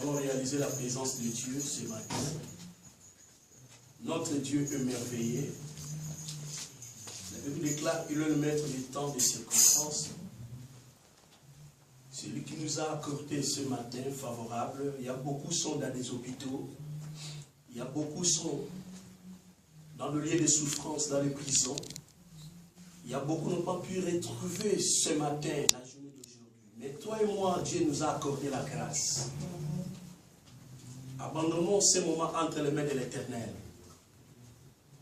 avons réalisé la présence de Dieu ce matin. Notre Dieu émerveillé. La Bible déclare qu'il est le maître du temps des circonstances. C'est lui qui nous a accordé ce matin favorable. Il y a beaucoup qui sont dans des hôpitaux. Il y a beaucoup qui sont dans le lieu de souffrance, dans les prisons. Il y a beaucoup qui n'ont pas pu retrouver ce matin la journée d'aujourd'hui. Mais toi et moi, Dieu nous a accordé la grâce. Abandonnons ces moments entre les mains de l'Éternel.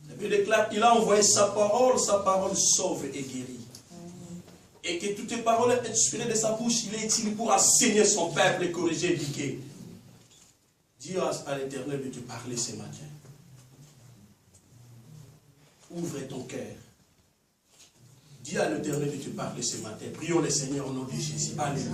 La Bible déclare qu'il a envoyé sa parole sauve et guérit. Et que toutes les paroles inspirées de sa bouche, il est utile pour enseigner son peuple et corriger et éduquer. Dis à l'Éternel de te parler ce matin. Ouvre ton cœur. Dis à l'Éternel de te parler ce matin. Prions le Seigneur au nom de Jésus. Alléluia.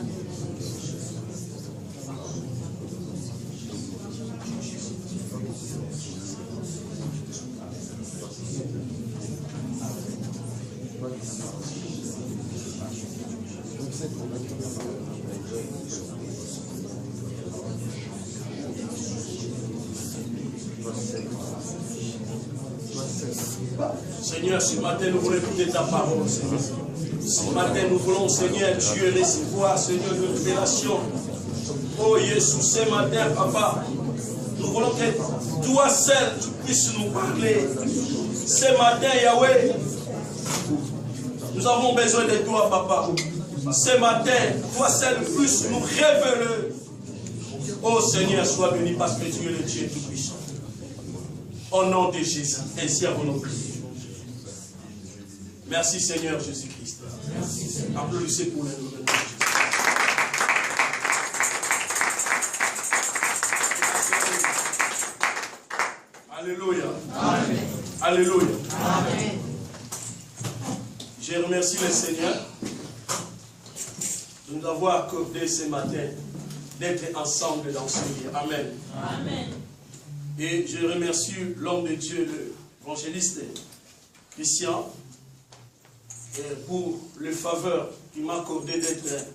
Seigneur, ce matin, nous voulons écouter ta parole, Seigneur. Ce matin, nous voulons, Seigneur, Dieu, recevoir, Seigneur, une révélation. Oh, Jésus, ce matin, Papa, nous voulons que toi seul, tu puisses nous parler. Ce matin, Yahweh, nous avons besoin de toi, Papa. Ce matin, toi seul, puisses nous révéler. Oh, Seigneur, sois béni parce que tu es le Dieu tout-puissant. Au nom de Jésus, ainsi avons-nous prié. Merci Seigneur Jésus-Christ. Applaudissez pour le nom de Jésus. Alléluia. Amen. Alléluia. Amen. Je remercie le Seigneur de nous avoir accordé ce matin d'être ensemble dans ce lieu. Amen. Amen. Et je remercie l'homme de Dieu, l'évangéliste Christian, pour le faveur qu'il m'a accordé d'être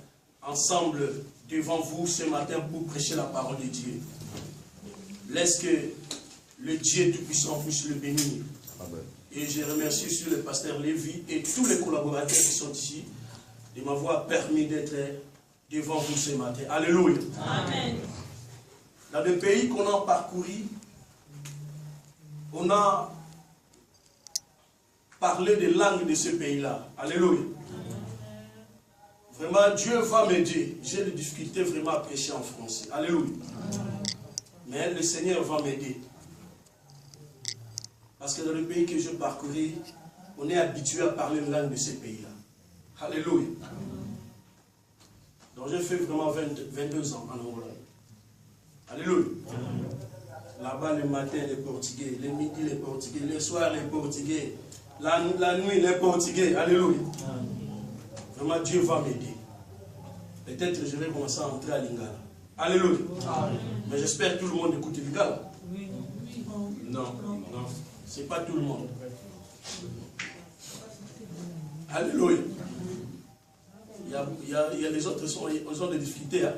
ensemble devant vous ce matin pour prêcher la parole de Dieu. Laisse que le Dieu Tout-Puissant puisse le bénir. Amen. Et je remercie aussi le pasteur Lévi et tous les collaborateurs qui sont ici de m'avoir permis d'être devant vous ce matin. Alléluia. Amen. Dans le pays qu'on a parcouru, on a parlé des langues de ce pays-là. Alléluia. Vraiment, Dieu va m'aider. J'ai des difficultés vraiment à prêcher en français. Alléluia. Mais le Seigneur va m'aider. Parce que dans le pays que je parcourais, on est habitué à parler une langue de ce pays-là. Alléluia. Donc j'ai fait vraiment 22 ans en Angola. Alléluia. Là-bas, le matin, les Portugais. Le midi, les Portugais. Le soir, les Portugais. La nuit, les Portugais. Alléluia. Vraiment, Dieu va m'aider. Peut-être que je vais commencer à entrer à Lingala. Alléluia. Mais j'espère que tout le monde écoute Lingala. Oui. Non. Ce n'est pas tout le monde. Alléluia. Il y a les autres qui ont des difficultés. Hein?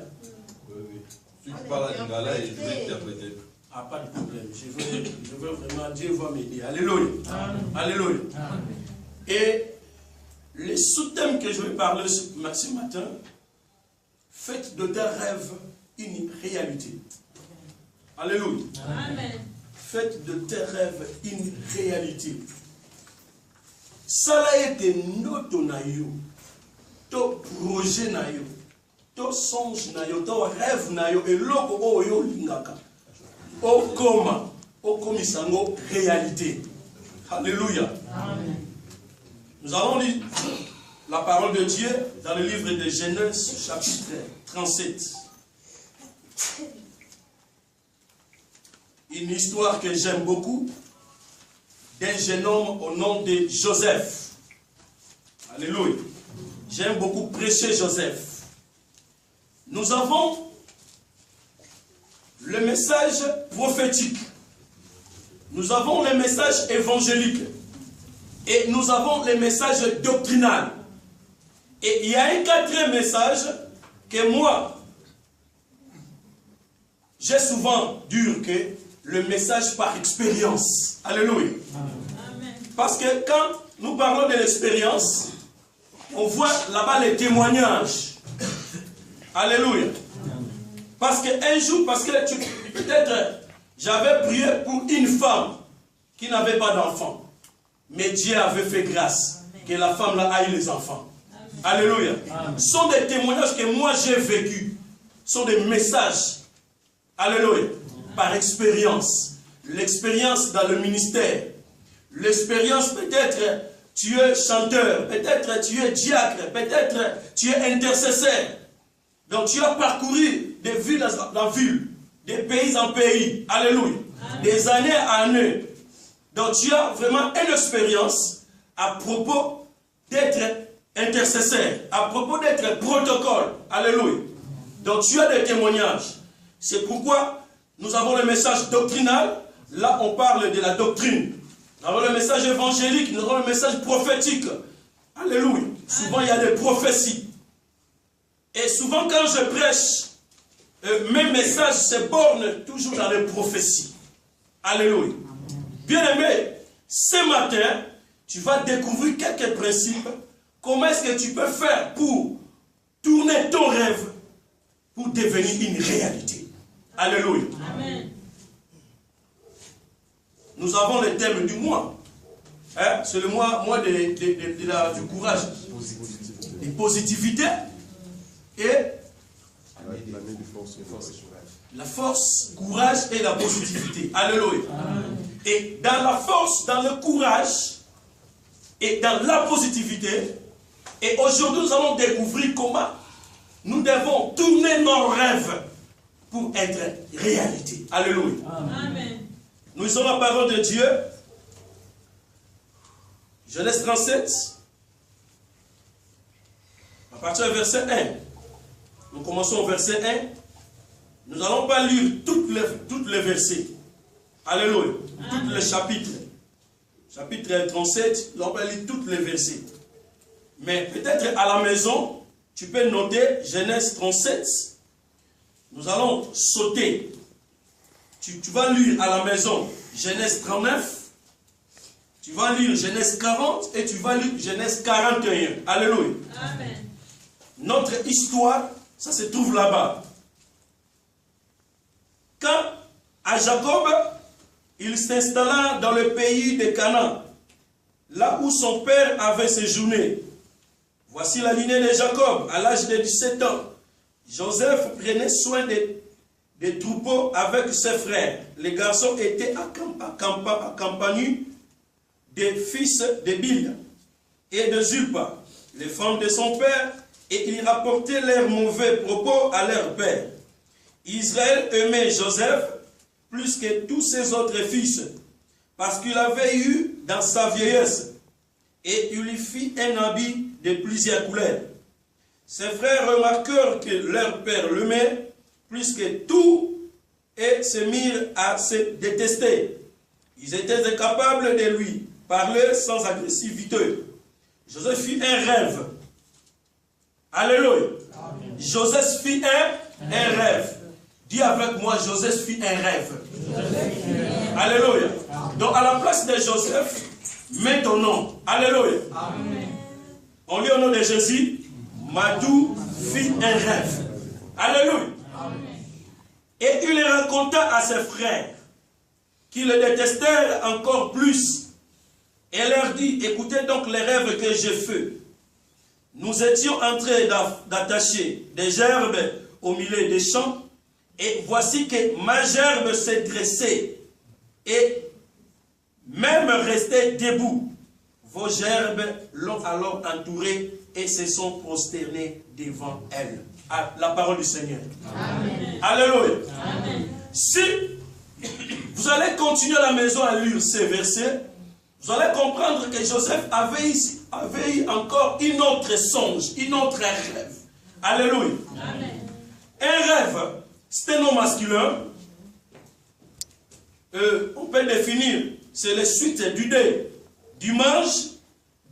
Oui. Si tu parles à Lingala, je vais t'interpréter. Ah, pas de problème. Je veux vraiment, Dieu va m'aider. Alléluia. Alléluia. Et le sous-thème que je vais parler ce matin, faites de tes rêves une réalité. Alléluia. Amen. Faites de tes rêves une réalité. Ça a été notre naïo, ton projet naïo, ton songe naïo, ton rêve naïo, et l'autre oyo lingaka. Okoma, okomisango réalité. Alléluia. Amen. Nous allons lire la parole de Dieu dans le livre de Genèse, chapitre 37. Une histoire que j'aime beaucoup d'un jeune homme au nom de Joseph. Alléluia. J'aime beaucoup prêcher Joseph. Nous avons le message prophétique. Nous avons le message évangélique. Et nous avons le message doctrinal. Et il y a un quatrième message que moi, j'ai souvent dit que le message par expérience. Alléluia. Amen. Parce que quand nous parlons de l'expérience, on voit là-bas les témoignages. Alléluia. Parce qu'un jour, peut-être j'avais prié pour une femme qui n'avait pas d'enfant. Mais Dieu avait fait grâce que la femme là a eu les enfants. Amen. Alléluia. Amen. Ce sont des témoignages que moi j'ai vécu. Ce sont des messages. Alléluia. Par expérience. L'expérience dans le ministère. L'expérience peut-être tu es chanteur. Peut-être tu es diacre. Peut-être tu es intercesseur. Donc tu as parcouru des villes en ville. Des pays en pays. Alléluia. Amen. Des années en années. Donc tu as vraiment une expérience à propos d'être intercesseur, à propos d'être protocole. Alléluia. Donc tu as des témoignages. C'est pourquoi nous avons le message doctrinal. Là on parle de la doctrine. Nous avons le message évangélique, nous avons le message prophétique. Alléluia. Souvent il y a des prophéties. Et souvent quand je prêche, mes messages se bornent toujours dans les prophéties. Alléluia. Bien-aimé, ce matin, tu vas découvrir quelques principes. Comment est-ce que tu peux faire pour tourner ton rêve pour devenir une réalité. Alléluia. Amen. Nous avons le thème du mois. Hein? C'est le mois du courage, de positivité et la force, courage et la positivité. Alléluia. Amen. Et dans la force, dans le courage et dans la positivité, et aujourd'hui nous allons découvrir comment nous devons tourner nos rêves pour être réalité. Alléluia. Amen. Nous lisons la parole de Dieu. Genèse 37, à partir du verset 1. Nous commençons au verset 1. Nous n'allons pas lire toutes les versets. Alléluia. Tous les chapitres. Chapitre 37, nous n'allons pas lire tous les versets. Mais peut-être à la maison, tu peux noter Genèse 37. Nous allons sauter. Tu vas lire à la maison Genèse 39. Tu vas lire Genèse 40 et tu vas lire Genèse 41. Alléluia. Amen. Notre histoire, ça se trouve là-bas. Quand à Jacob, il s'installa dans le pays de Canaan, là où son père avait séjourné. Voici la lignée de Jacob, à l'âge de 17 ans. Joseph prenait soin des troupeaux avec ses frères. Les garçons étaient accompagnés des fils de Bilha et de Zulpa, les femmes de son père, et ils rapportaient leurs mauvais propos à leur père. Israël aimait Joseph plus que tous ses autres fils, parce qu'il avait eu dans sa vieillesse, et il lui fit un habit de plusieurs couleurs. Ses frères remarquèrent que leur père l'aimait plus que tout, et se mirent à se détester. Ils étaient incapables de lui parler sans agressivité. Joseph fit un rêve. Alléluia. Amen. Joseph fit un rêve. Dis avec moi, Joseph fit un rêve. Alléluia. Donc à la place de Joseph, mets ton nom. Alléluia. Amen. On lit au nom de Jésus, Madou fit un rêve. Alléluia. Amen. Et il raconta à ses frères qui le détestèrent encore plus. Et leur dit, écoutez donc les rêves que j'ai faits. Nous étions en train d'attacher des gerbes au milieu des champs, et voici que ma gerbe s'est dressée, et même restée debout. Vos gerbes l'ont alors entourée et se sont prosternés devant elle. La parole du Seigneur. Amen. Alléluia. Amen. Si vous allez continuer à la maison à lire ces versets, vous allez comprendre que Joseph avait eu encore une autre songe, une autre rêve. Alléluia. Amen. Un rêve, c'est un nom masculin. On peut définir, c'est la suite du dé, du manche,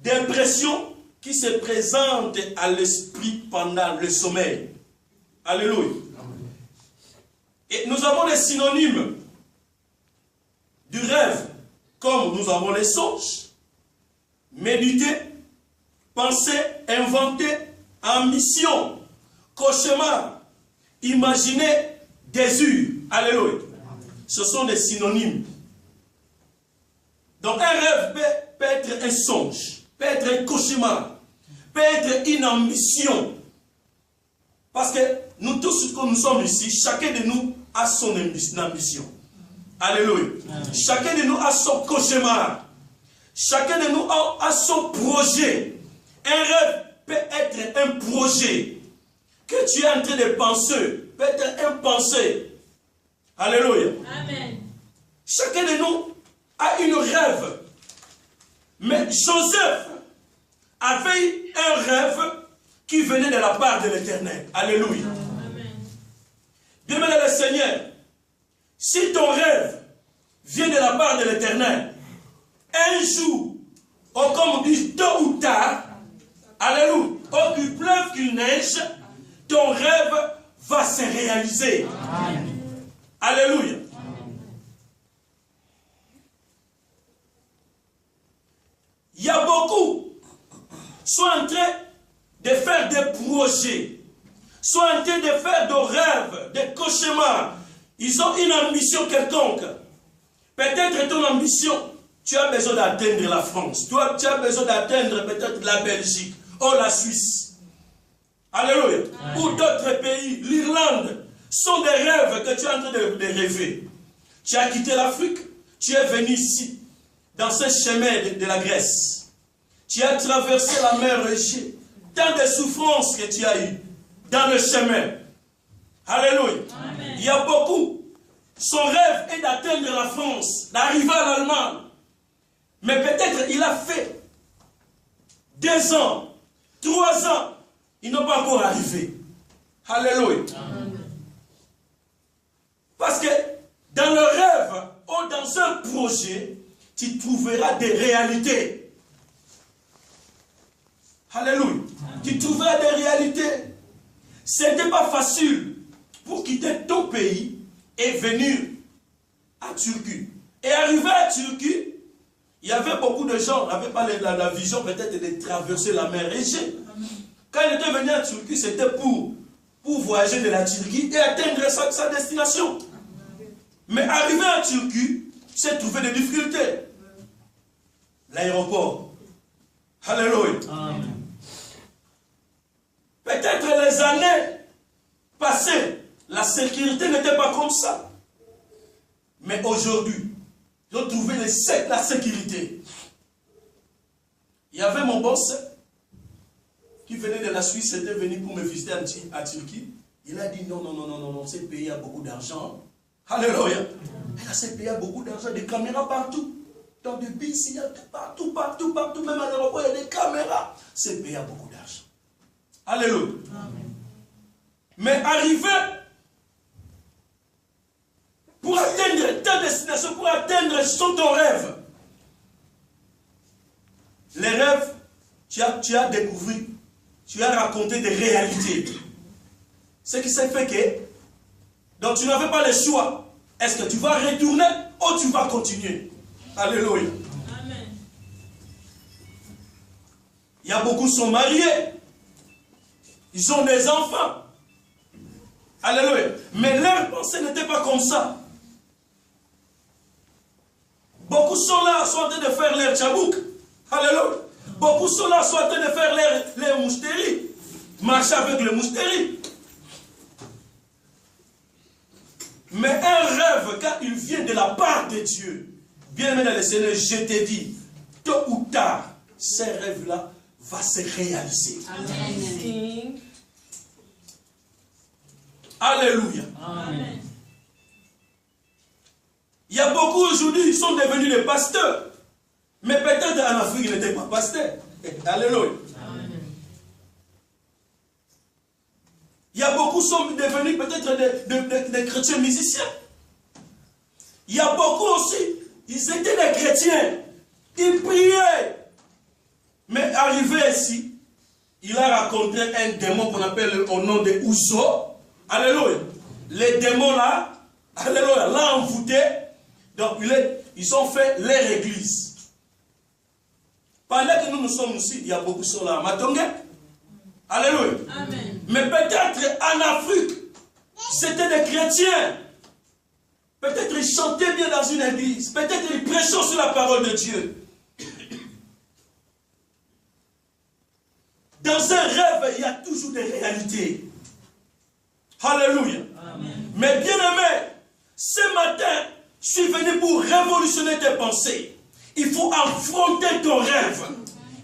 d'impression qui se présente à l'esprit pendant le sommeil. Alléluia. Amen. Et nous avons les synonymes du rêve, comme nous avons les songes, méditer, penser, inventer, ambition, cauchemar, imaginer, désir. Alléluia. Ce sont des synonymes. Donc un rêve peut être un songe, peut être un cauchemar, peut être une ambition. Parce que nous tous, quand nous sommes ici, chacun de nous a son ambition. Alléluia. Chacun de nous a son cauchemar. Chacun de nous a son projet. Un rêve peut être un projet que tu es en train de penser. Peut être un pensée. Alléluia. Amen. Chacun de nous a une rêve. Mais Joseph avait un rêve qui venait de la part de l'Éternel. Alléluia. Amen. Bien-aimé le Seigneur, si ton rêve vient de la part de l'Éternel, un jour, ou comme on dit tôt ou tard, alléluia, ou qu'il pleuve, qu'il neige, ton rêve va se réaliser. Amen. Alléluia. Il y a beaucoup sont en train de faire des projets, sont en train de faire des rêves, des cauchemars. Ils ont une ambition quelconque. Peut-être ton ambition, tu as besoin d'atteindre la France. Toi, tu as besoin d'atteindre peut-être la Belgique ou la Suisse. Alléluia. Ou d'autres pays, l'Irlande, sont des rêves que tu es en train de rêver. Tu as quitté l'Afrique, tu es venu ici, dans ce chemin de la Grèce. Tu as traversé la mer Égée. Tant de souffrances que tu as eues dans le chemin. Alléluia. Amen. Il y a beaucoup. Son rêve est d'atteindre la France, d'arriver à l'Allemagne. Mais peut-être il a fait 2 ans, 3 ans. Ils n'ont pas encore arrivé. Alléluia. Amen. Parce que dans le rêve ou dans un projet, tu trouveras des réalités. Alléluia. Amen. Tu trouveras des réalités. Ce n'était pas facile pour quitter ton pays et venir à Turquie. Et arrivé à Turquie, il y avait beaucoup de gens qui n'avaient pas la vision peut-être de traverser la mer Égée. Quand il était venu à Turquie, c'était pour voyager de la Turquie et atteindre sa destination. Mais arrivé à Turquie, il s'est trouvé des difficultés. L'aéroport. Alléluia. Amen. Peut-être les années passées, la sécurité n'était pas comme ça. Mais aujourd'hui, ils ont trouvé la sécurité. Il y avait mon boss qui venait de la Suisse, était venu pour me visiter à Turquie. Il a dit non, ce pays a beaucoup d'argent. Alléluia. Et là, ce pays a beaucoup d'argent, des caméras partout. Dans des bus, il y a partout, même à l'aéroport, il y a des caméras. Ce pays a beaucoup d'argent. Alléluia. Amen. Mais arriver pour atteindre ta destination, pour atteindre ton rêve. Les rêves, tu as découvert, tu as raconté des réalités. Ce qui s'est fait que, donc tu n'avais pas le choix. Est-ce que tu vas retourner ou tu vas continuer? Alléluia. Amen. Il y a beaucoup qui sont mariés. Ils ont des enfants. Alléluia. Mais leur pensée n'était pas comme ça. Beaucoup sont là, sont en train de faire leur tchabouk. Alléluia. Beaucoup sont là, sont en train de faire les mousteries. Marcher avec les mousteries. Mais un rêve, quand il vient de la part de Dieu, bien aimé dans le Seigneur, je te dis, tôt ou tard, ces rêves-là vont se réaliser. Amen. Alléluia. Amen. Il y a beaucoup aujourd'hui qui sont devenus des pasteurs. Mais peut-être en Afrique, ils n'étaient pas pasteurs. Alléluia. Amen. Il y a beaucoup qui sont devenus peut-être des chrétiens musiciens. Il y a beaucoup aussi, ils étaient des chrétiens. Ils priaient. Mais arrivé ici, il a rencontré un démon qu'on appelle au nom de Ouzo. Alléluia. Les démons là Alléluia. Là envoûté. Donc ils ont fait leur église. Pendant que nous sommes ici, il y a beaucoup qui sont là. Matongé. Alléluia. Amen. Mais peut-être en Afrique, c'était des chrétiens. Peut-être ils chantaient bien dans une église. Peut-être ils prêchaient sur la parole de Dieu. Dans un rêve, il y a toujours des réalités. Alléluia. Amen. Mais bien aimé, ce matin, je suis venu pour révolutionner tes pensées. Il faut affronter ton rêve.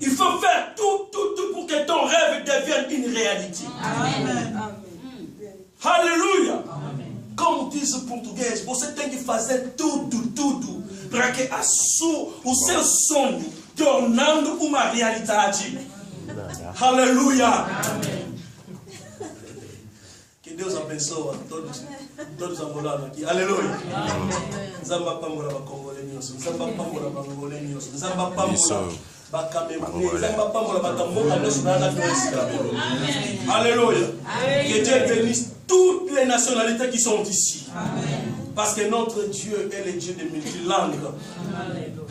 Il faut faire tout pour que ton rêve devienne une réalité. Amen. Alléluia. Como diz o português, você tem que fazer tudo para que o seu sonho tornando uma realidade. Aleluia. Que Deus abençoe todos angolanos aqui. Aleluia. Nzamba pambola ba congolais nyonso, nzamba pambola ba congolais nyonso, nzamba pambola ba Camerounais, nzamba pambola ba tamboka nyonso na Cameroun. Alléluia. Que Dieu bénisse toutes les nationalités qui sont ici. Amen. Parce que notre Dieu est le Dieu de multilangues.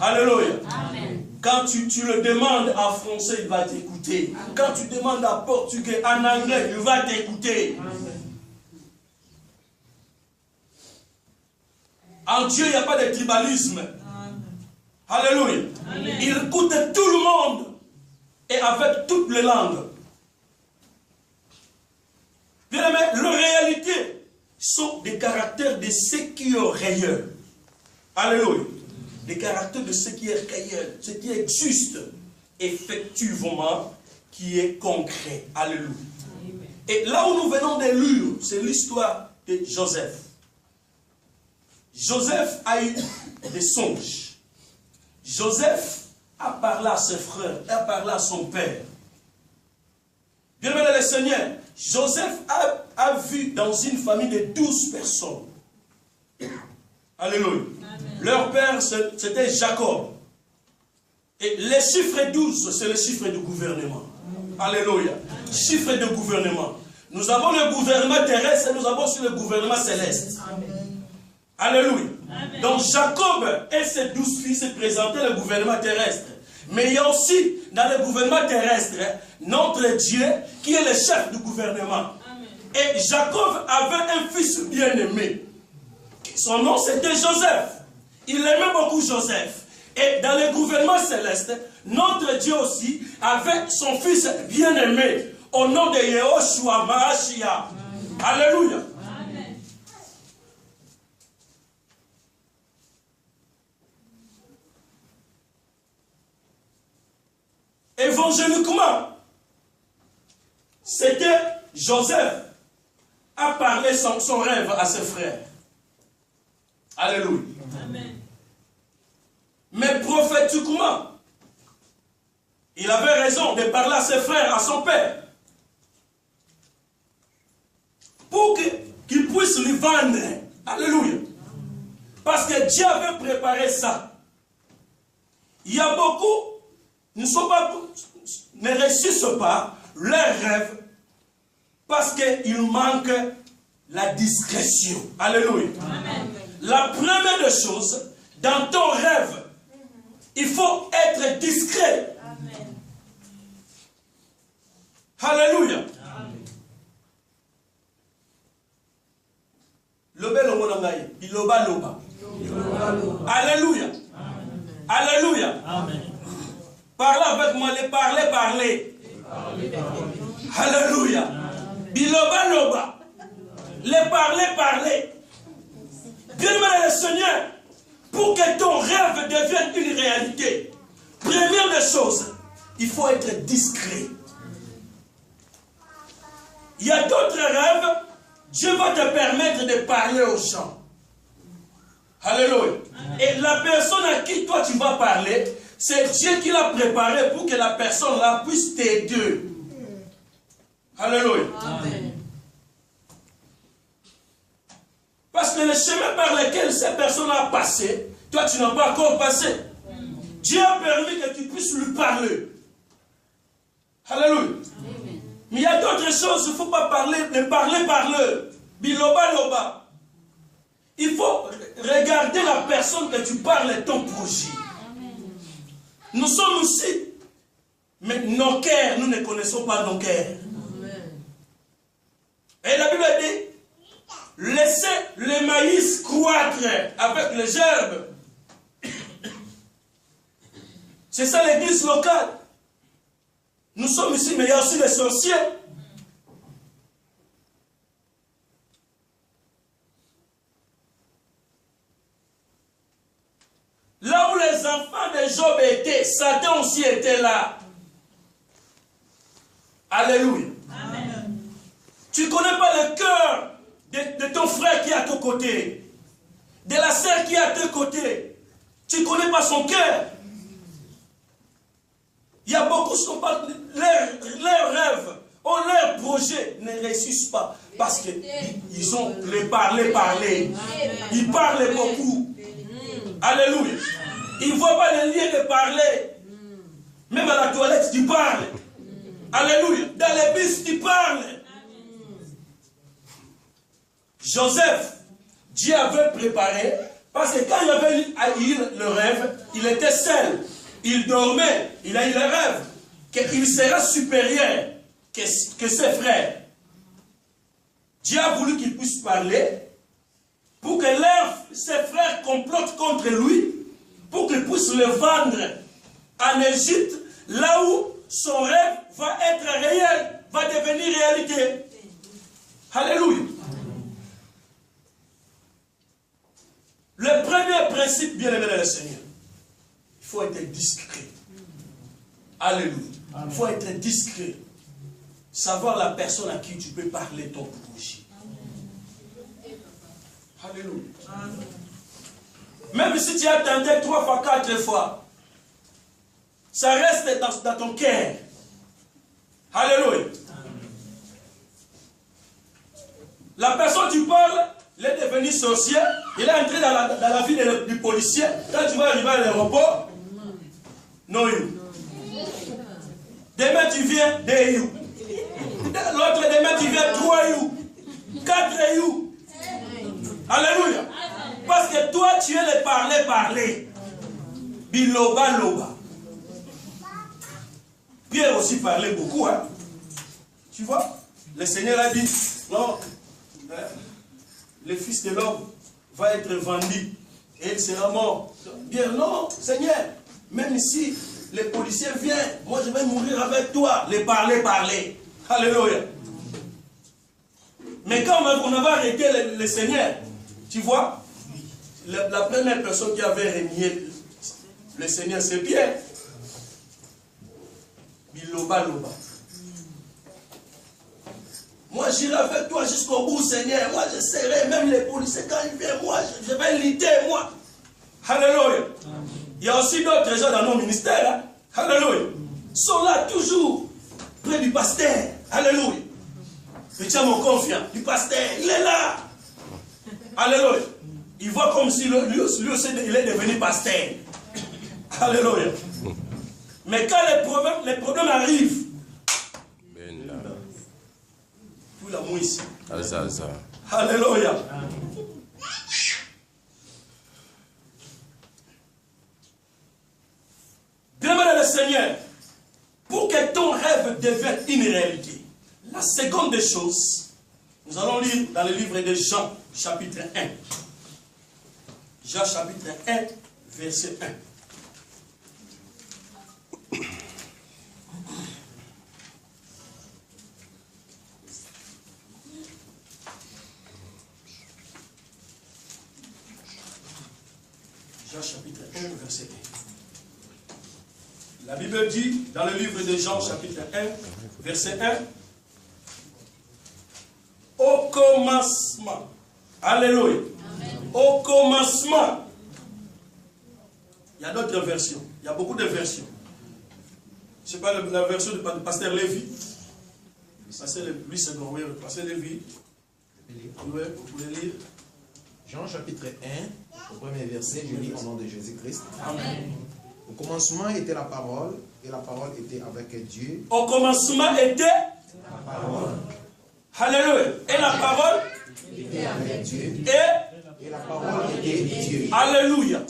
Alléluia. Amen. Quand tu le demandes en français, il va t'écouter. Quand tu demandes en portugais, en anglais, il va t'écouter. En Dieu, il n'y a pas de tribalisme. Alléluia. Amen. Il écoute tout le monde et avec toutes les langues. Bien aimé, les réalités sont des caractères de ce qui est réel. Alléluia. Des caractères de ce qui est réel, ce qui est juste, effectivement, qui est concret. Alléluia. Amen. Et là où nous venons de lire, c'est l'histoire de Joseph. Joseph a eu des songes. Joseph a parlé à ses frères, a parlé à son père. Bien aimé le Seigneur, Joseph a vu dans une famille de 12 personnes. Alléluia. Amen. Leur père, c'était Jacob. Et le chiffre 12, c'est le chiffre du gouvernement. Amen. Alléluia. Amen. Chiffre de gouvernement. Nous avons le gouvernement terrestre et nous avons aussi le gouvernement céleste. Amen. Alléluia. Amen. Donc Jacob et ses 12 fils présentaient le gouvernement terrestre. Mais il y a aussi dans le gouvernement terrestre notre Dieu qui est le chef du gouvernement. Amen. Et Jacob avait un fils bien-aimé. Son nom c'était Joseph. Il aimait beaucoup Joseph. Et dans le gouvernement céleste, notre Dieu aussi avait son fils bien-aimé au nom de Yehoshua Mahashia. Alléluia. Amen. Évangéliquement, c'était Joseph a parlé son rêve à ses frères. Alléluia. Amen. Mais prophétiquement, il avait raison de parler à ses frères, à son père, pour qu'il puisse lui vendre. Alléluia. Parce que Dieu avait préparé ça. Il y a beaucoup ne réussissent pas leurs rêves parce qu'il manque la discrétion. Alléluia. Amen. La première des choses, dans ton rêve, il faut être discret. Amen. Alléluia. Alléluia. Alléluia. Amen. Parlez avec moi, les parler. Alléluia. Biloba loba. Les parler. Bien-aimé le Seigneur, pour que ton rêve devienne une réalité, première des choses, il faut être discret. Il y a d'autres rêves, Dieu va te permettre de parler aux gens. Alléluia. Et la personne à qui toi tu vas parler, c'est Dieu qui l'a préparé pour que la personne là puisse t'aider. Alléluia. Amen. Parce que le chemin par lequel cette personne a passé, toi tu n'as pas encore passé. Dieu a permis que tu puisses lui parler. Alléluia. Amen. Mais il y a d'autres choses, il ne faut pas parler, ne parler par le. Biloba loba. Il faut regarder la personne que tu parles et ton projet. Nous sommes ici, mais nos cœurs, nous ne connaissons pas nos cœurs. Et la Bible dit, laissez le maïs croître avec les herbes. C'est ça l'église locale. Nous sommes ici, mais il y a aussi les sorciers. Là où les enfants de Job étaient, Satan aussi était là. Alléluia. Amen. Tu ne connais pas le cœur de ton frère qui est à ton côté, de la sœur qui est à tes côtés. Tu ne connais pas son cœur. Il y a beaucoup qui sont pas, leurs rêves, leurs projets ne réussissent pas parce qu'ils ont les parler. Ils parlent beaucoup. Alléluia. Ils ne voient pas le lien de parler. Même à la toilette, tu parles. Alléluia. Dans les bus, tu parles. Joseph, Dieu avait préparé, parce que quand il avait eu le rêve, il était seul. Il dormait. Il a eu le rêve qu'il sera supérieur que ses frères. Dieu a voulu qu'il puisse parler pour que ses frères complotent contre lui, pour qu'il puisse le vendre en Égypte, là où son rêve va être réel, va devenir réalité. Alléluia. Le premier principe, bien aimé dans le Seigneur, il faut être discret. Alléluia. Il faut être discret. Savoir la personne à qui tu peux parler ton projet. Alléluia. Même si tu as tenté 3 fois, 4 fois, ça reste dans ton cœur. Alléluia. La personne tu parles, il est devenu sorcier, il est entré dans la vie du policier. Quand tu vas arriver à l'aéroport, non, you. Demain tu viens, de you. L'autre demain tu viens, 3 you. 4 you. Alléluia. Parce que toi tu es le parler. Biloba loba. Pierre aussi parlait beaucoup, hein. Tu vois, le Seigneur a dit, non, le Fils de l'homme va être vendu et il sera mort. Bien, non, Seigneur, même si les policiers viennent, moi je vais mourir avec toi. Les parler. Alléluia. Mais quand on avait arrêté le Seigneur, tu vois, la première personne qui avait renié le Seigneur, c'est Pierre. Biloba loba. Moi j'irai avec toi jusqu'au bout, Seigneur. Moi je serai, même les policiers quand ils viennent, moi je vais lutter, moi. Alléluia. Il y a aussi d'autres gens dans nos ministères. Hein? Alléluia. Ils sont là toujours près du pasteur. Alléluia. Je tiens mon confiant. Du pasteur, il est là. Alléluia. Il voit comme si lui aussi il est devenu pasteur. Alléluia. Mais quand les problèmes arrivent, tout l'amour ici. Alléluia. Demande le Seigneur, pour que ton rêve devienne une réalité. La seconde chose, nous allons lire dans le livre de Jean, chapitre 1. Jean, chapitre 1, verset 1. Jean chapitre 1, verset 1. La Bible dit, dans le livre de Jean chapitre 1, verset 1, au commencement, alléluia, amen. Au commencement, il y a d'autres versions, il y a beaucoup de versions. Je ne sais pas la version du pasteur Lévi, pasteur Louis II, oui, pasteur Lévi, vous pouvez lire. Jean chapitre 1, au premier verset, je lis au nom de Jésus-Christ. Amen. Au commencement était la parole, et la parole était avec Dieu. Au commencement était la parole. Alléluia. Et la parole était avec Dieu. Et la parole Dieu. Alléluia.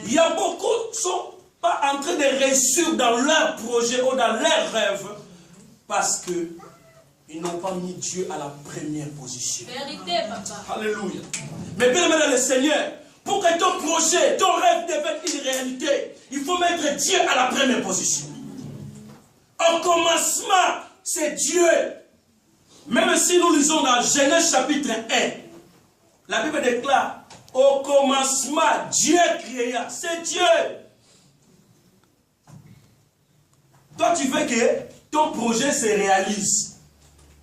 Il y a beaucoup qui ne sont pas en train de réussir dans leur projet ou dans leurs rêves parce qu'ils n'ont pas mis Dieu à la première position. Vérité, papa. Alléluia. Mais bien aimé dans le Seigneur, pour que ton projet, ton rêve devienne une réalité, il faut mettre Dieu à la première position. Au commencement, c'est Dieu. Même si nous lisons dans Genèse chapitre 1, la Bible déclare, au commencement, Dieu créa. C'est Dieu. Toi, tu veux que ton projet se réalise.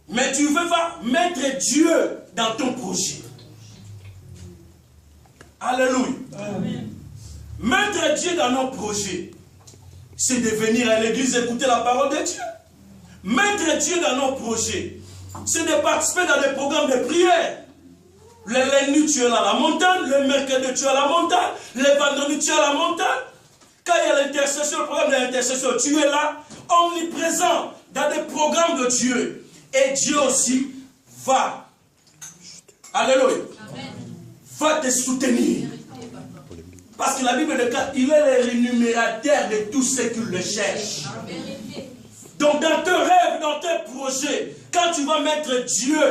Mais tu veux pas mettre Dieu dans ton projet. Alléluia. Amen. Mettre Dieu dans nos projets, c'est de venir à l'église écouter la parole de Dieu. Mettre Dieu dans nos projets, c'est de participer dans des programmes de prière. Le lundi, tu es à la montagne. Le mercredi, tu es à la montagne. Le vendredi, tu es à la montagne. Quand il y a l'intercession, le programme de l'intercession, tu es là, omniprésent, dans des programmes de Dieu. Et Dieu aussi va, alléluia, va te soutenir. Parce que la Bible déclare, il est le rémunérateur de tous ceux qui le cherchent. Donc dans tes rêves, dans tes projets, quand tu vas mettre Dieu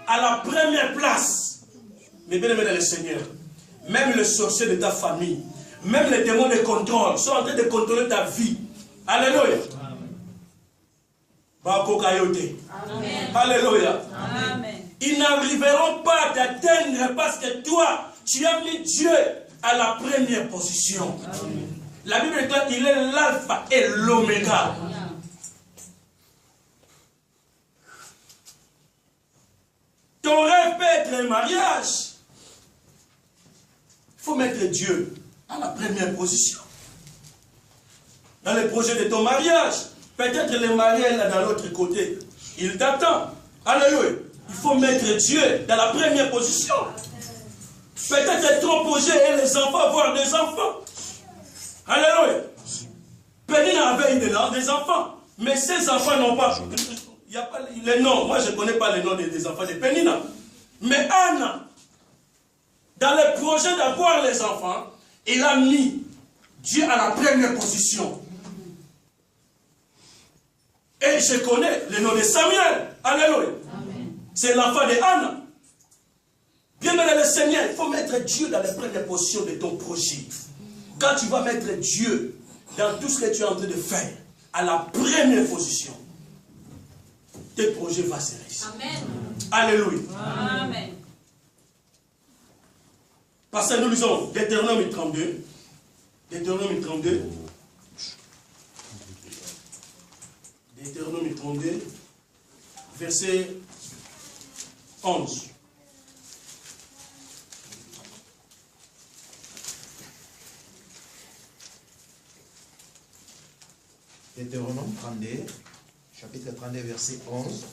à la première place, mais bien aimé dans le Seigneur, même les sorciers de ta famille, même les démons de contrôle sont en train de contrôler ta vie. Alléluia. Amen. Alléluia. Amen. Ils n'arriveront pas à t'atteindre parce que toi, tu as mis Dieu à la première position. Amen. La Bible dit qu'il est l'alpha et l'oméga. Ton rêve peut être un mariage. Il faut mettre Dieu à la première position. Dans le projet de ton mariage, peut-être le mari est là dans l'autre côté. Il t'attend. Alléluia. Il faut mettre Dieu dans la première position. Peut-être ton projet est les enfants, avoir des enfants. Alléluia. Pénina avait des enfants. Mais ces enfants n'ont pas... Il n'y a pas les noms. Moi, je ne connais pas les noms des enfants de Pénina. Mais Anna, dans le projet d'avoir les enfants, il a mis Dieu à la première position. Et je connais le nom de Samuel. Alléluia. C'est l'enfant de Anna. Bien aimé le Seigneur, il faut mettre Dieu dans la première position de ton projet. Quand tu vas mettre Dieu dans tout ce que tu es en train de faire, à la première position, tes projets vont se réussir. Amen. Alléluia. Amen. Parce que nous lisons Deutéronome 32. Deutéronome 32. Deutéronome 32, verset 11. Deutéronome 32, chapitre 32, verset 11.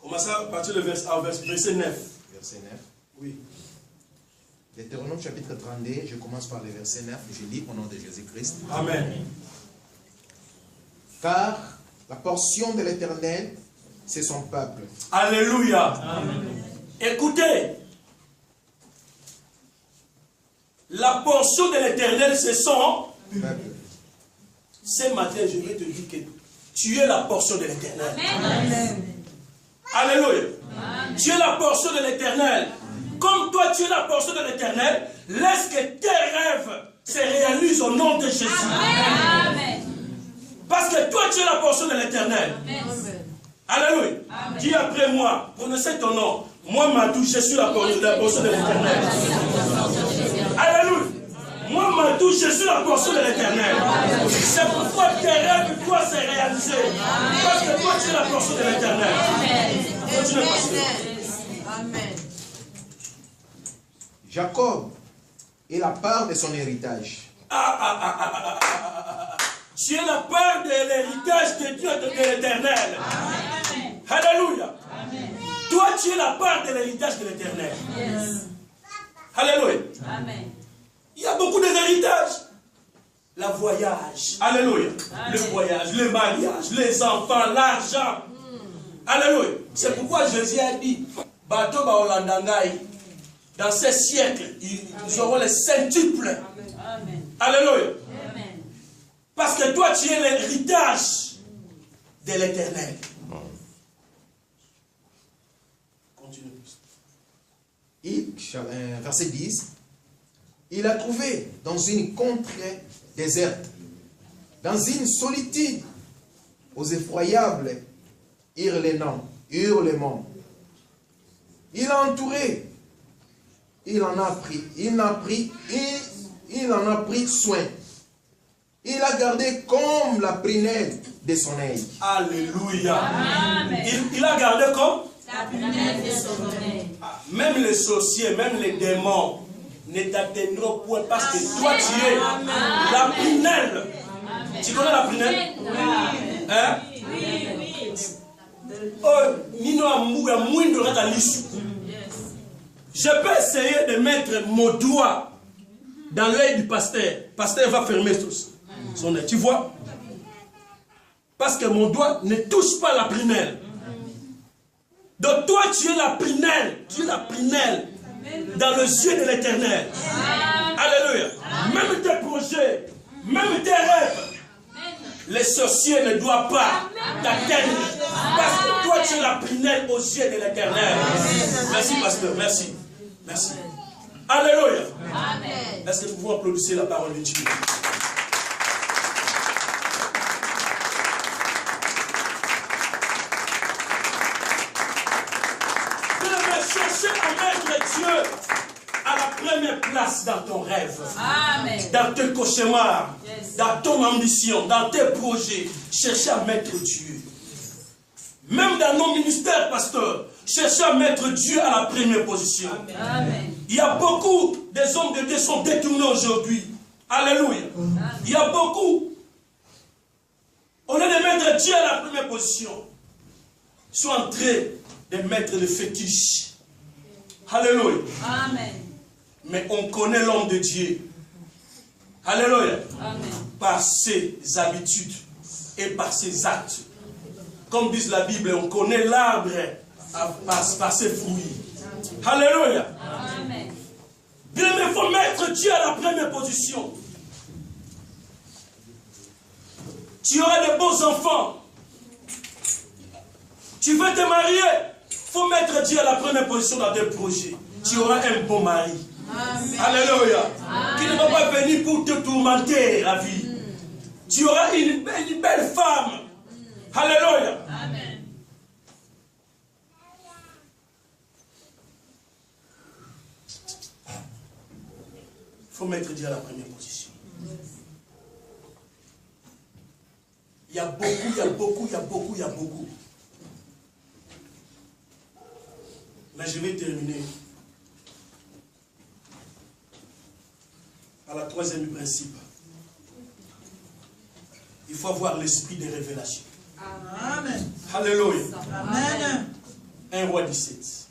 Commencez à partir du verset 9. Verset 9. Oui. Deutéronome chapitre 32, je commence par le verset 9, je lis au nom de Jésus-Christ. Amen. Car la portion de l'Éternel, c'est son peuple. Alléluia. Amen. Écoutez, la portion de l'Éternel, c'est son peuple. Ce matin, je vais te dire que tu es la portion de l'Éternel. Amen. Alléluia. Amen. Tu es la portion de l'Éternel. Comme toi, tu es la portion de l'Éternel, laisse que tes rêves se réalisent au nom de Jésus. Amen. Parce que toi, tu es la portion de l'Éternel. Alléluia. Dis après moi, prononcez ton nom. Moi, Madou, je suis la portion de l'Éternel. Alléluia. Moi, Madou, je suis la portion de l'Éternel. C'est pourquoi tes rêves doivent se réaliser. Parce que toi, tu es la portion de l'Éternel. Continue, pasteur. Amen. Jacob est la part de son héritage. Tu es la part de l'héritage de Dieu, de l'Éternel. Alléluia. Amen. Toi, tu es la part de l'héritage de l'Éternel. Yes. Alléluia. Amen. Il y a beaucoup d'héritages. La voyage. Alléluia. Le voyage, le mariage, les enfants, l'argent. Alléluia. C'est pourquoi Jésus a dit, Bato ba Olandangai, dans ces siècles, ils auront les centuples. Alléluia. Parce que toi, tu es l'héritage de l'Éternel. Continue. Verset 10. Il a trouvé dans une contrée déserte, dans une solitude, aux effroyables hurlements. Il a entouré, il en a pris soin. Il a gardé comme la prunelle de son œil. Alléluia. Il a gardé comme la prunelle de son œil. Même les sorciers, même les démons ne t'atteindront point parce que toi tu es la prunelle. Tu connais la prunelle? Hein? Je peux essayer de mettre mon doigt dans l'œil du pasteur. Le pasteur va fermer son œil. Tu vois? Parce que mon doigt ne touche pas la prunelle. Donc toi, tu es la prunelle. Tu es la prunelle dans le yeux de l'Éternel. Alléluia. Même tes projets, même tes rêves, les sorciers ne doivent pas t'atteindre. Parce que toi, tu es la prunelle aux yeux de l'Éternel. Merci, pasteur. Merci. Merci. Alléluia. Est-ce que nous pouvons applaudir la parole de Dieu? Cherchez à mettre Dieu à la première place dans ton rêve, dans tes cauchemars, dans ton ambition, dans tes projets. Cherchez à mettre Dieu. Même dans nos ministères, pasteur, cherchez à mettre Dieu à la première position. Amen. Il y a beaucoup des hommes de Dieu qui sont détournés aujourd'hui. Alléluia. Il y a beaucoup. Au lieu de mettre Dieu à la première position, ils sont en train de mettre le fétiche. Alléluia. Amen. Mais on connaît l'homme de Dieu. Alléluia. Amen. Par ses habitudes et par ses actes. Comme dit la Bible, on connaît l'arbre par ses fruits. Alléluia. Amen. Bien, mais il faut mettre Dieu à la première position. Tu auras de beaux enfants. Tu veux te marier. Il faut mettre Dieu à la première position dans tes projets. Tu auras un bon mari. Amen. Alléluia. Amen. Qui ne va pas venir pour te tourmenter la vie. Tu auras une belle femme. Alléluia. Amen. Il faut mettre Dieu à la première position. Il y a beaucoup. Mais je vais terminer par la troisième principe. Il faut avoir l'esprit de révélation. Amen. Alléluia. Amen. 1 Roi 17.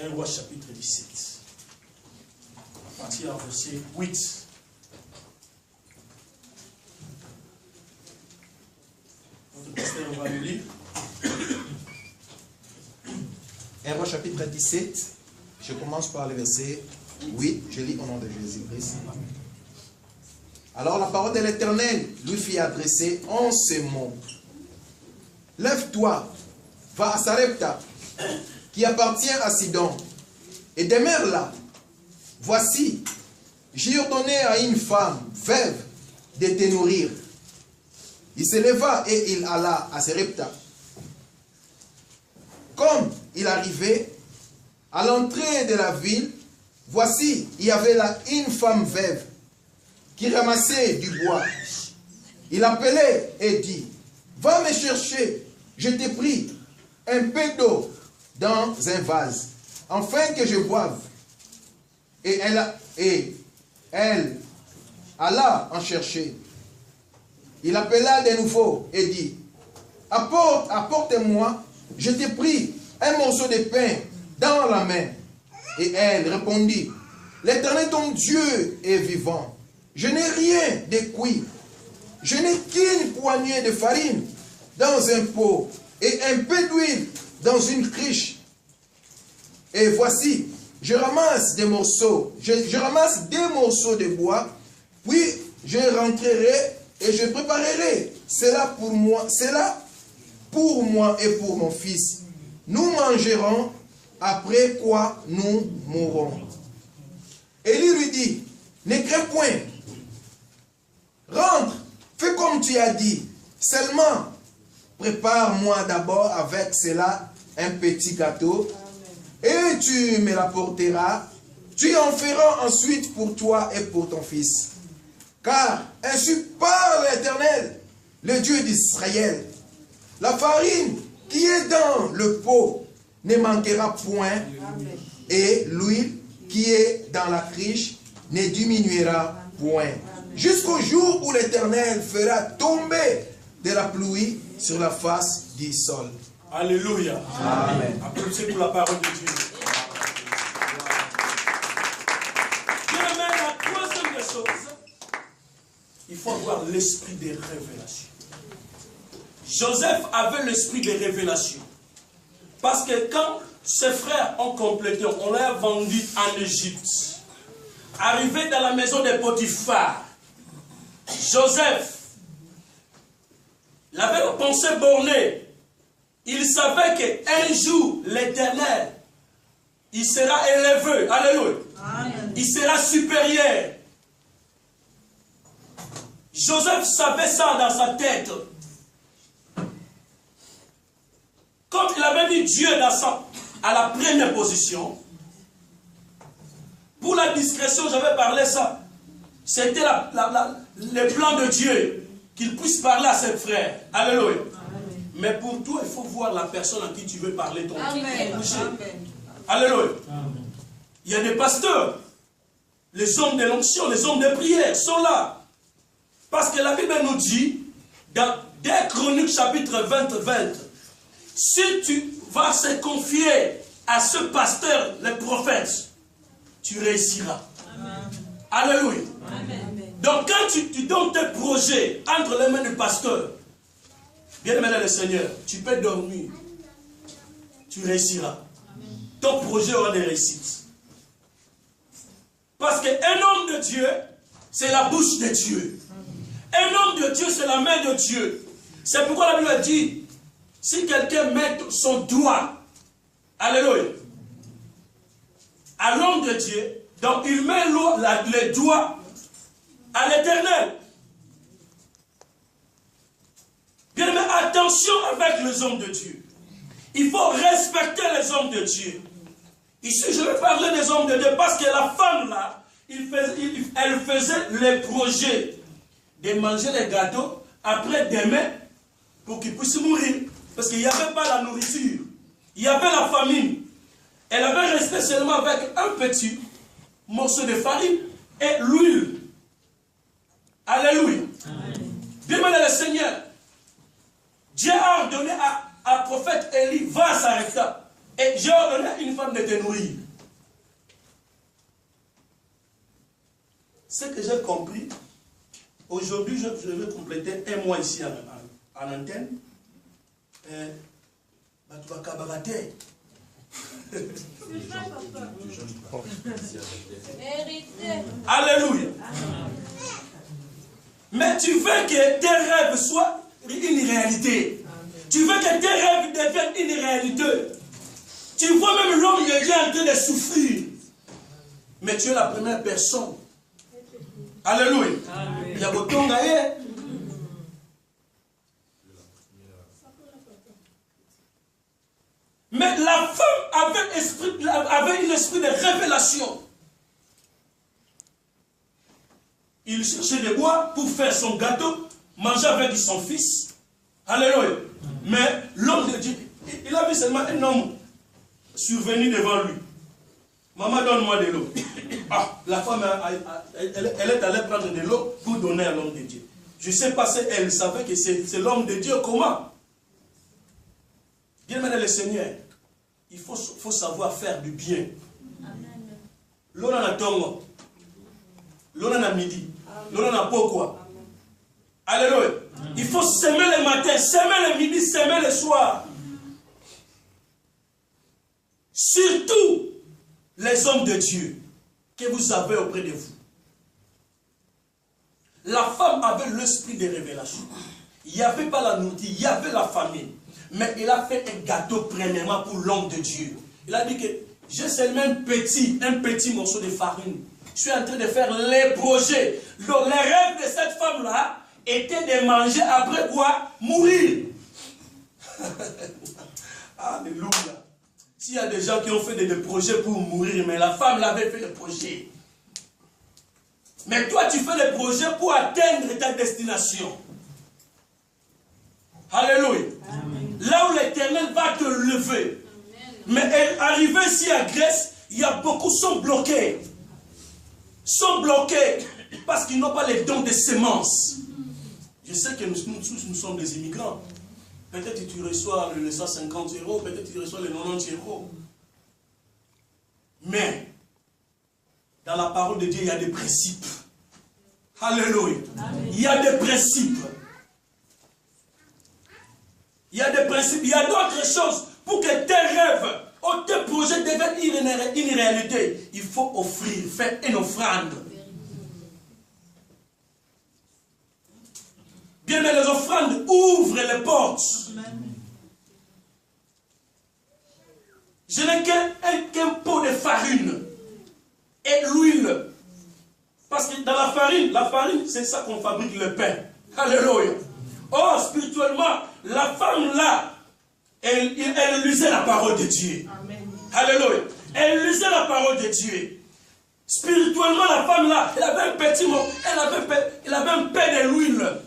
1 Roi chapitre 17. À partir du verset 8. Notre pasteur va le lire. 1 Roi chapitre 17. Je commence par le verset 8. Je lis au nom de Jésus-Christ. Alors la parole de l'Éternel lui fit adresser en ces mots. Lève-toi, va à Sarepta, qui appartient à Sidon, et demeure là. Voici, j'ai ordonné à une femme veuve de te nourrir. Il se leva et il alla à Sarepta. Comme il arrivait à l'entrée de la ville, voici, il y avait là une femme veuve qui ramassait du bois. Il appelait et dit, va me chercher, je t'ai pris un peu d'eau dans un vase, afin que je boive. Et elle alla en chercher. Il appela de nouveau et dit, apporte-moi, je t'ai pris un morceau de pain dans la main. Et elle répondit, l'Éternel ton Dieu est vivant. Je n'ai rien de cuit. Je n'ai qu'une poignée de farine dans un pot et un peu d'huile dans une cruche. Et voici, je ramasse des morceaux, je ramasse des morceaux de bois, puis je rentrerai et je préparerai cela pour moi et pour mon fils. Nous mangerons, après quoi nous mourrons. Élie lui dit, ne crains point, rentre, fais comme tu as dit, seulement prépare-moi d'abord avec cela un petit gâteau, et tu me l'apporteras, tu en feras ensuite pour toi et pour ton fils. Car ainsi parle l'Éternel, le Dieu d'Israël. La farine qui est dans le pot ne manquera point, et l'huile qui est dans la cruche ne diminuera point. Jusqu'au jour où l'Éternel fera tomber de la pluie sur la face du sol. Alléluia. Amen. Applaudissez pour la parole de Dieu. Bien, mais la troisième des choses, il faut avoir l'esprit des révélations. Joseph avait l'esprit des révélations. Parce que quand ses frères ont complété, on l'a vendu en Égypte. Arrivé dans la maison de Potiphar, Joseph, il avait une pensée bornée. Il savait qu'un jour, l'Éternel, il sera élevé. Alléluia. Amen. Il sera supérieur. Joseph savait ça dans sa tête. Quand il avait mis Dieu à la première position, pour la discrétion, j'avais parlé ça. C'était le plan de Dieu, qu'il puisse parler à ses frères. Alléluia. Mais pour toi, il faut voir la personne à qui tu veux parler ton Dieu. Alléluia. Amen. Il y a des pasteurs, les hommes de l'onction, les hommes de prière sont là. Parce que la Bible nous dit, dans 2 Chroniques chapitre 20, si tu vas se confier à ce pasteur, le prophète, tu réussiras. Amen. Alléluia. Amen. Donc quand tu donnes tes projets entre les mains du pasteur, bien-aimé dans le Seigneur, tu peux dormir. Tu réussiras. Amen. Ton projet aura des réussites. Parce qu'un homme de Dieu, c'est la bouche de Dieu. Un homme de Dieu, c'est la main de Dieu. C'est pourquoi la Bible dit, si quelqu'un met son doigt, alléluia, à l'homme de Dieu, donc il met les doigts à l'Éternel. Bien, mais attention avec les hommes de Dieu. Il faut respecter les hommes de Dieu. Ici, je vais parler des hommes de Dieu parce que la femme là, elle faisait les projets de manger les gâteaux après demain pour qu'ils puissent mourir. Parce qu'il n'y avait pas la nourriture. Il y avait la famine. Elle avait resté seulement avec un petit morceau de farine et l'huile. Alléluia. Bien, mais le Seigneur, Dieu a ordonné à prophète Élie, va à Sarepta. Et j'ai ordonné à une femme de te nourrir. Ce que j'ai compris, aujourd'hui je vais compléter un mois ici en antenne. Alléluia. Mais tu veux que tes rêves soient une réalité. Tu veux que tes rêves deviennent une réalité. Tu vois même l'homme qui est en train de souffrir. Mais tu es la première personne. Alléluia. Il y a beaucoup de gens. Mais la femme avait un esprit de révélation. Il cherchait des bois pour faire son gâteau, manger avec son fils. Alléluia. Mais l'homme de Dieu, il a vu seulement un homme survenu devant lui. Maman, donne-moi de l'eau. Ah, la femme, elle est allée prendre de l'eau pour donner à l'homme de Dieu. Je sais pas si elle savait que c'est l'homme de Dieu. Comment? Bien aimé le Seigneur. il faut savoir faire du bien. L'on a tongo, l'on a midi, l'on a pourquoi. Alléluia. Il faut s'aimer le matin, s'aimer le midi, s'aimer le soir. Surtout les hommes de Dieu que vous avez auprès de vous. La femme avait l'esprit de révélation. Il n'y avait pas la nourriture, il y avait la famine. Mais il a fait un gâteau premièrement pour l'homme de Dieu. Il a dit que j'ai seulement un petit morceau de farine. Je suis en train de faire les projets. Donc, les rêves de cette femme-là étaient de manger après quoi? Mourir. Alléluia. S'il y a des gens qui ont fait des projets pour mourir, mais la femme l'avait fait le projet. Mais toi, tu fais le projet pour atteindre ta destination. Alléluia. Amen. Là où l'Éternel va te lever. Amen. Mais arrivé ici à Grèce, il y a beaucoup qui sont bloqués. Sont bloqués parce qu'ils n'ont pas les dons de semences. Je sais que nous tous, nous sommes des immigrants. Peut-être que tu reçois les 150 €, peut-être que tu reçois les 90 €. Mais, dans la parole de Dieu, il y a des principes. Alléluia. Amen. Il y a des principes. Il y a des principes. Il y a d'autres choses pour que tes rêves ou tes projets deviennent une réalité. Il faut offrir, faire une offrande. Bien, mais les offrandes ouvrent les portes. Je n'ai qu'un pot de farine et l'huile. Parce que dans la farine, c'est ça qu'on fabrique le pain. Alléluia. Oh, spirituellement, la femme là, elle lisait la parole de Dieu. Amen. Alléluia. Elle lisait la parole de Dieu. Spirituellement, la femme là, elle avait un petit mot, elle avait un pain de l'huile.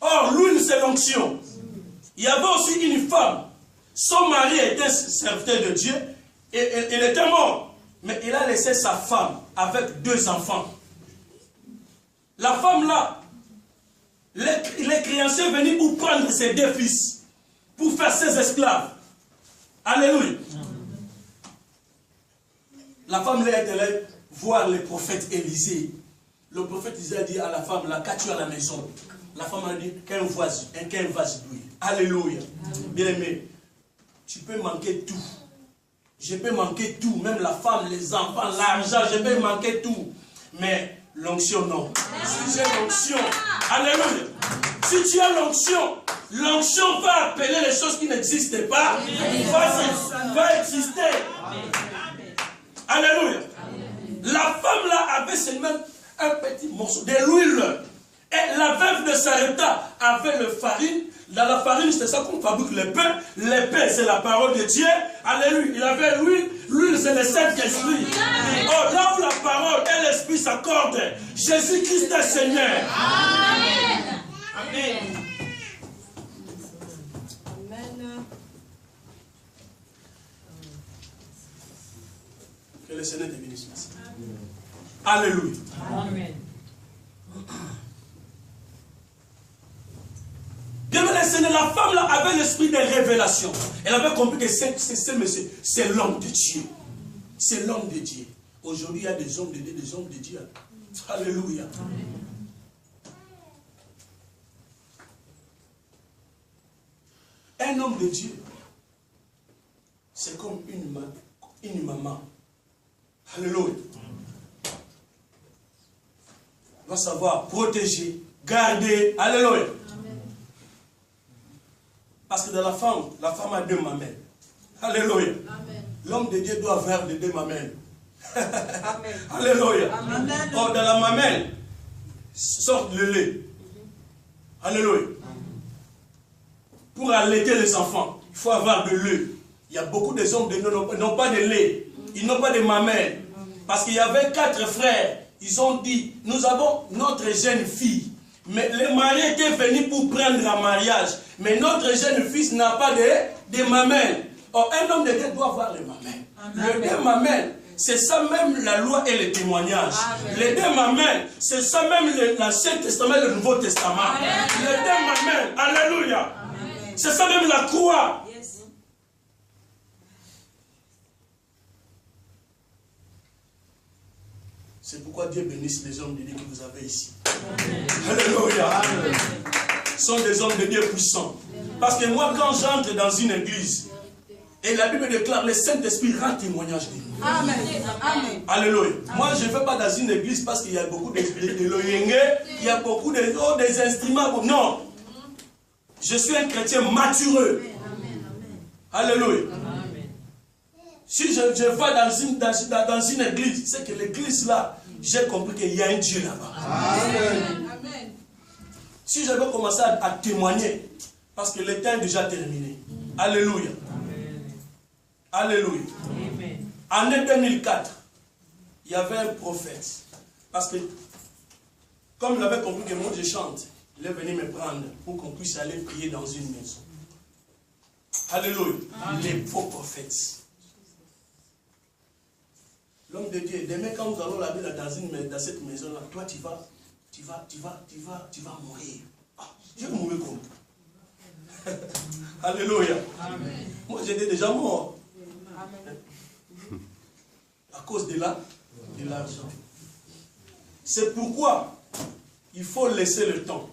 Or, l'huile, c'est l'onction. Il y avait aussi une femme. Son mari était serviteur de Dieu et il était mort. Mais il a laissé sa femme avec 2 enfants. La femme là, les créanciers venaient pour prendre ses 2 fils, pour faire ses esclaves. Alléluia. La femme là est allée voir le prophète Élisée. Le prophète Élisée a dit à la femme là, qu'as-tu à la maison? La femme a dit qu'un vase d'huile. Alléluia. Bien aimé, tu peux manquer tout. Je peux manquer tout, même la femme, les enfants, l'argent, je peux manquer tout. Mais l'onction, non. Si j'ai l'onction, alléluia. Si tu as l'onction, l'onction va appeler les choses qui n'existent pas, va exister. Alléluia. La femme là avait seulement un petit morceau de l'huile. Et la veuve de Sarepta avait le farine. Dans la farine, c'est ça qu'on fabrique le pain. Le pain, c'est la parole de Dieu. Alléluia. Il avait l'huile. L'huile, c'est le Saint-Esprit. Oh, là où la parole et l'Esprit s'accordent, Jésus-Christ est Seigneur. Amen. Amen. Amen. Que le Seigneur te bénisse. Alléluia. Amen. La femme là avait l'esprit de révélation. Elle avait compris que c'est l'homme de Dieu. C'est l'homme de Dieu. Aujourd'hui, il y a des hommes de Dieu, des hommes de Dieu. Alléluia. Un homme de Dieu, c'est comme une maman. Alléluia. Il va savoir protéger, garder. Alléluia. Parce que dans la femme a 2 mamelles. Alléluia. L'homme de Dieu doit avoir les 2 mamelles. Amen. Alléluia. Amen. Or, dans la mamelle, sort le lait. Alléluia. Pour allaiter les enfants, il faut avoir de lait. Il y a beaucoup de hommes qui n'ont pas de lait. Ils n'ont pas de mamelles. Parce qu'il y avait 4 frères. Ils ont dit, nous avons notre jeune fille. Mais les mariés étaient venus pour prendre un mariage. Mais notre jeune fils n'a pas de mamelles. Or, un homme de Dieu doit avoir les mamelles. Amen. Les 2 mamelles, c'est ça même la loi et le témoignage. Amen. Les 2 mamelles, c'est ça même l'Ancien Testament et le Nouveau Testament. Amen. Les 2 mamelles, alléluia. C'est ça même la croix. Yes. C'est pourquoi Dieu bénisse les hommes de Dieu que vous avez ici. Alléluia. Ce sont des hommes de Dieu puissants. Parce que moi, quand j'entre dans une église, et la Bible déclare, le Saint-Esprit rend témoignage de nous. Amen. Amen. Alléluia. Moi, je ne vais pas dans une église parce qu'il y a beaucoup de loyenge, il y a beaucoup des instruments. Non. Je suis un chrétien matureux. Alléluia. Si je vais dans une église, c'est que l'église là, j'ai compris qu'il y a un Dieu là-bas. Amen. Si je vais commencer à témoigner, parce que le temps est déjà terminé. Alléluia. Alléluia. En 2004, il y avait un prophète. Parce que, comme il avait compris que moi je chante, il est venu me prendre pour qu'on puisse aller prier dans une maison. Alléluia. Les faux prophètes. L'homme de Dieu, demain quand nous allons laver dans cette maison-là, toi tu vas mourir. Ah, je vais mourir comme. Alléluia. Amen. Moi j'étais déjà mort. Amen. À cause de l'argent. C'est pourquoi il faut laisser le temps.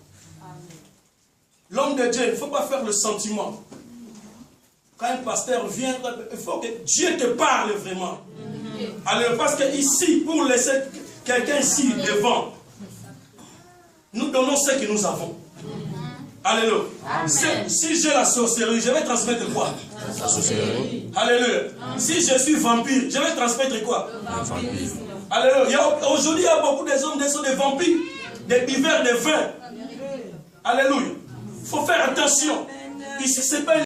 L'homme de Dieu, il ne faut pas faire le sentiment. Quand un pasteur vient, il faut que Dieu te parle vraiment. Alors, parce que ici, pour laisser quelqu'un ici devant, nous donnons ce que nous avons. Alléluia. Si j'ai la sorcellerie, je vais transmettre quoi? La sorcellerie. Alléluia. Si je suis vampire, je vais transmettre quoi? Alléluia. Aujourd'hui, il y a beaucoup d'hommes qui sont des vampires, des buveurs de vin. Alléluia. Il faut faire attention. Ici, c'est pas